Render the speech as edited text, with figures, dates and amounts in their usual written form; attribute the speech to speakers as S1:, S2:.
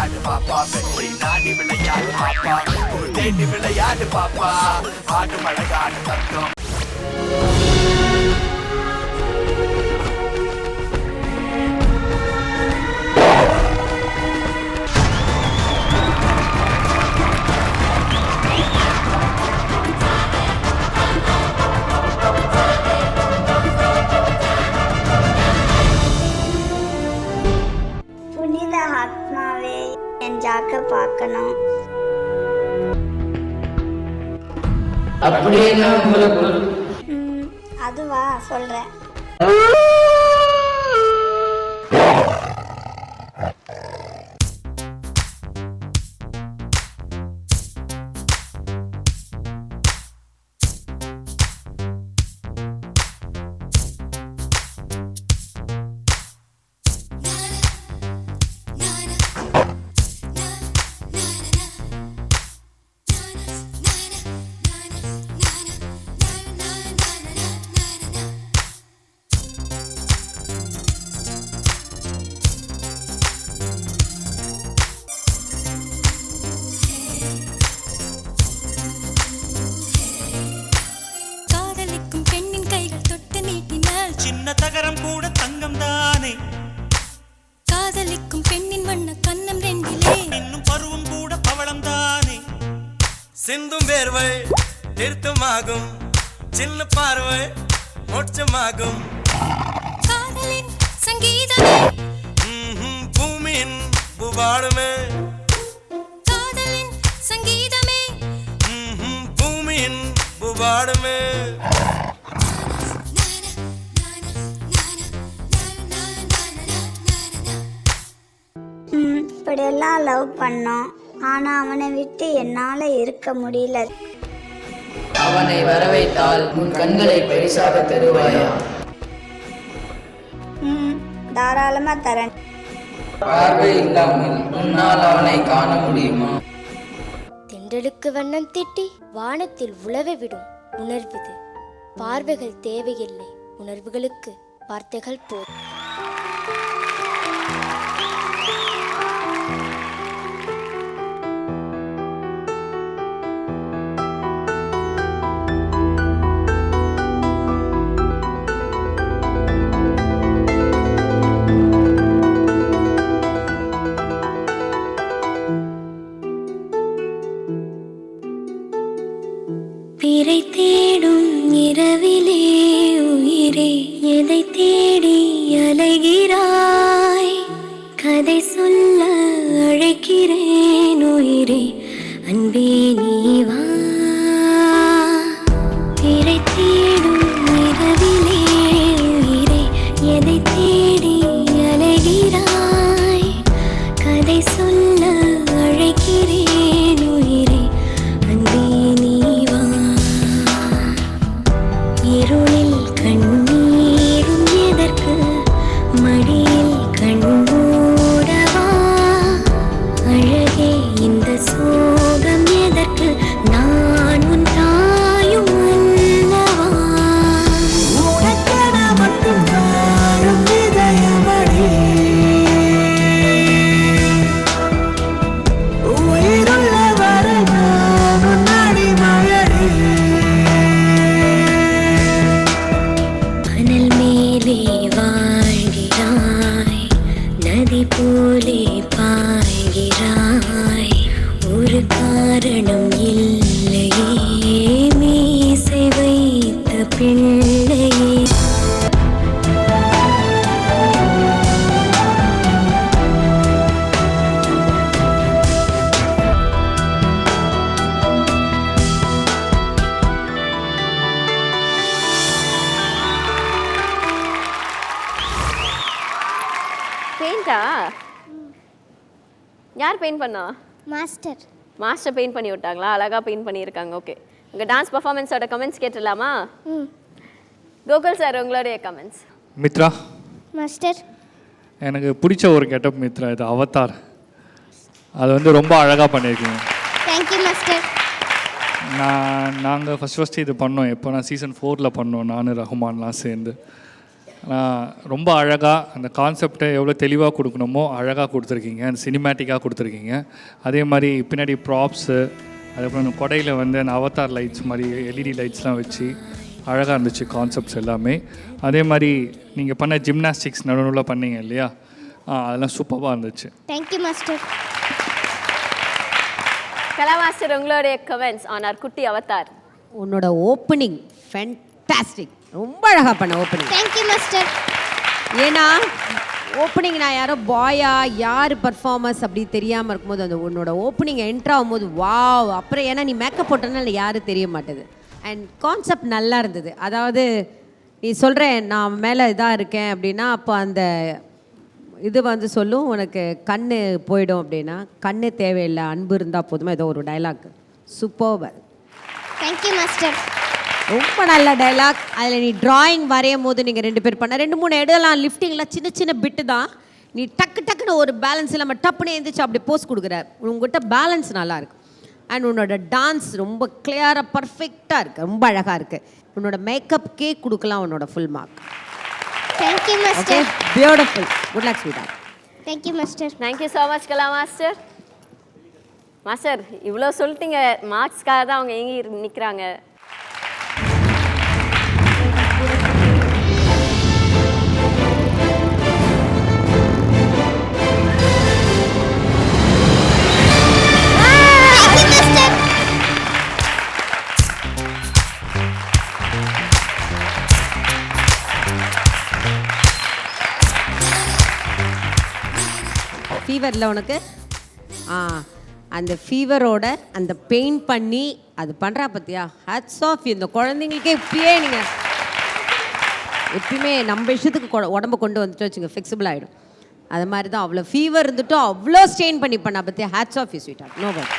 S1: விளையாடு பாப்பா வெற்றி நாடி விளையாடு பாப்பா தேடி விளையாடு பாப்பா ஆடு மழகாடு தத்துவம்
S2: புனித ஆத்மாவே என் ஜாக்க பார்க்கணும். அதுவா சொல்றேன்.
S3: சின்ன தகரம் கூட தங்கம் தானே
S4: காதலிக்கும் பெண்ணின் வண்ண கண்ணம் ரெண்டிலே
S3: இன்னும் பருவம் கூட பவளம் தானே சிந்தும் வேர்வை நிறுத்தமாகும் சின்ன பார்வை மோட்சமாகும்
S4: காதலின் சங்கீதமே
S3: பூமியின் பூபாடுமே
S4: காதலின் சங்கீதமே
S3: பூமியின் பூபாடுமே
S2: இப்படியெல்லாம் லவ் பண்ணோம். ஆனா அவனை விட்டு என்னால இருக்க முடியல.
S5: அவனை வரவைத்தால் உன் கண்களை பெரிசாக தருவாயா?
S2: தாராளமா தரேன்.
S5: பார்வை இல்லாமல் உன்னால் அவனை காண முடியுமா?
S6: தென்றலுக்கு வண்ணம் திட்டி வானத்தில் உலவை விடும் உணர்வுது. பார்வைகள் தேவையில்லை, உணர்வுகளுக்கு வார்த்தைகள் போதும்.
S4: பிறை தேடும் இரவிலே உயிரே எதை தேடி அலைகிறாய்? கதை சொல்ல அழைக்கிறேன் உயிரே, அன்பே நீ வா. பிறை தேடும் இரவிலே உயிரே எதை தேடி அலைகிறாய்? கதை சொல்ல அழைக்கிறேன் உயிரே, அன்பே நீ வா. இருளில் கண்ணீரும் எதற்கு, மடியில் கண்மூடவா? அழகே இந்த சோகம் எதற்கு, நான் உன் தாயும் அல்லவா?
S3: உனக்கென மட்டும் வாழும் இதயமடி, உயிருள்ள வரை நான் உன் அடிமையடி.
S4: அனல் மேலே வாழ்கிறாய், நதி போலே பாய்கிறாய். ஒரு காரணம் இல்லையே, மீசை வைத்த பிள்ளையே.
S7: பெயிண்டா? யார் பெயிண்ட் பண்ணா?
S6: மாஸ்டர்
S7: மாஸ்டர் பெயிண்ட் பண்ணி விட்டாங்களா? அழகாக பெயிண்ட் பண்ணியிருக்காங்க. ஓகே, உங்கள் டான்ஸ் பர்ஃபார்மன்ஸோட கமெண்ட்ஸ் கேட்டுடலாமா? கோகுல் சார், உங்களுடைய கமெண்ட்ஸ்.
S8: மித்ரா
S6: மாஸ்டர்,
S8: எனக்கு பிடிச்ச ஒரு கெட்டப் மித்ரா, இது அவதார். அது வந்து ரொம்ப அழகாக பண்ணியிருக்கீங்க.
S6: Thank you master.
S8: நாங்கள் ஃபஸ்ட்டு இது பண்ணோம். எப்போ நான் சீசன் 4 பண்ணோம், நான் ரஹ்மான்லாம் சேர்ந்து. ரொம்ப அழகாக அந்த கான்செப்டை எவ்வளோ தெளிவாக கொடுக்கணுமோ அழகாக கொடுத்துருக்கீங்க, அந்த சினிமேட்டிக்காக கொடுத்துருக்கீங்க. அதே மாதிரி பின்னாடி ப்ராப்ஸு, அதுக்கப்புறம் கொடையில் வந்து அந்த அவதார் லைட்ஸ் மாதிரி எல்இடி லைட்ஸ்லாம் வச்சு அழகாக இருந்துச்சு கான்செப்ட்ஸ் எல்லாமே. அதே மாதிரி நீங்கள் பண்ண ஜிம்னாஸ்டிக்ஸ் நடுவில் பண்ணீங்க இல்லையா, அதெல்லாம் சூப்பராக இருந்துச்சு.
S6: Thank you master.
S7: கலா மாஸ்டர், உங்களுடைய கமெண்ட்ஸ் ஆன் ஆர் குட்டி அவதார்.
S9: உன்னோட ஓப்பனிங் ஃபேண்டாஸ்டிக், ரொம்ப அழகாக பண்ண ஓப்பனிங்.
S6: Thank you master.
S9: ஏன்னா ஓப்பனிங் நான் யாரோ பாயா யார் பர்ஃபார்மன்ஸ் அப்படி தெரியாமல் இருக்கும்போது அந்த உன்னோட ஓப்பனிங் என்ட்ரு ஆகும்போது வாவ். அப்புறம் ஏன்னா நீ மேக்கப் போட்டனால யாரும் தெரிய மாட்டேது. அண்ட் கான்செப்ட் நல்லா இருந்தது. அதாவது நீ சொல்கிறேன் நான் மேலே இதாக இருக்கேன் அப்படின்னா அப்போ அந்த இது வந்து சொல்லும் உனக்கு கண்ணு போயிடும் அப்படின்னா, கண்ணு தேவையில்லை அன்பு இருந்தால் போதுமா, ஏதோ ஒரு டைலாக் சூப்பர்.
S6: Thank you master.
S9: ரொம்ப நல்ல டைலாக். அதில் நீ டிராயிங் வரையும் போது நீங்கள் 2 பேர் பண்ண 2-3 இடம்லாம் லிஃப்டிங்லாம் சின்ன சின்ன பிட்டு தான். நீ டக்குன்னு ஒரு பேலன்ஸ் இல்லாமல் டப்புன்னு எழுந்திரிச்சு அப்படி போஸ் கொடுக்குற. உங்கள்கிட்ட பேலன்ஸ் நல்லாயிருக்கு. அண்ட் உன்னோட டான்ஸ் ரொம்ப கிளியராக பர்ஃபெக்டாக இருக்குது, ரொம்ப அழகாக இருக்குது. உன்னோட மேக்கப்கே கொடுக்கலாம் உன்னோட full mark.
S6: Thank you master.
S9: Beautiful. Good luck ஸ்வீட்டா.
S6: Thank you master.
S7: Thank you so much Kala master. Master இவ்வளோ சொல்லிட்டீங்க, மார்க்ஸ்க்காக தான் அவங்க எங்கி நிற்கிறாங்க.
S9: ஃபீவரில் உனக்கு அந்த ஃபீவரோட அந்த பெயிண்ட் பண்ணி அது பண்ணுறா பார்த்தியா, ஹேட்ஸ் ஆஃப். இந்த குழந்தைங்களுக்கே இப்பயே நீங்கள் எப்பயுமே நம்ம இஷ்டத்துக்கு உடம்பு கொண்டு வந்துட்டு வச்சுங்க ஃபிக்ஸபிள் ஆகிடும். அது மாதிரி தான் அவ்வளோ ஃபீவர் இருந்துட்டும் அவ்வளோ ஸ்ட்ரெயின் பண்ணி பண்ணா பார்த்தியா, hats off you sweet heart. No but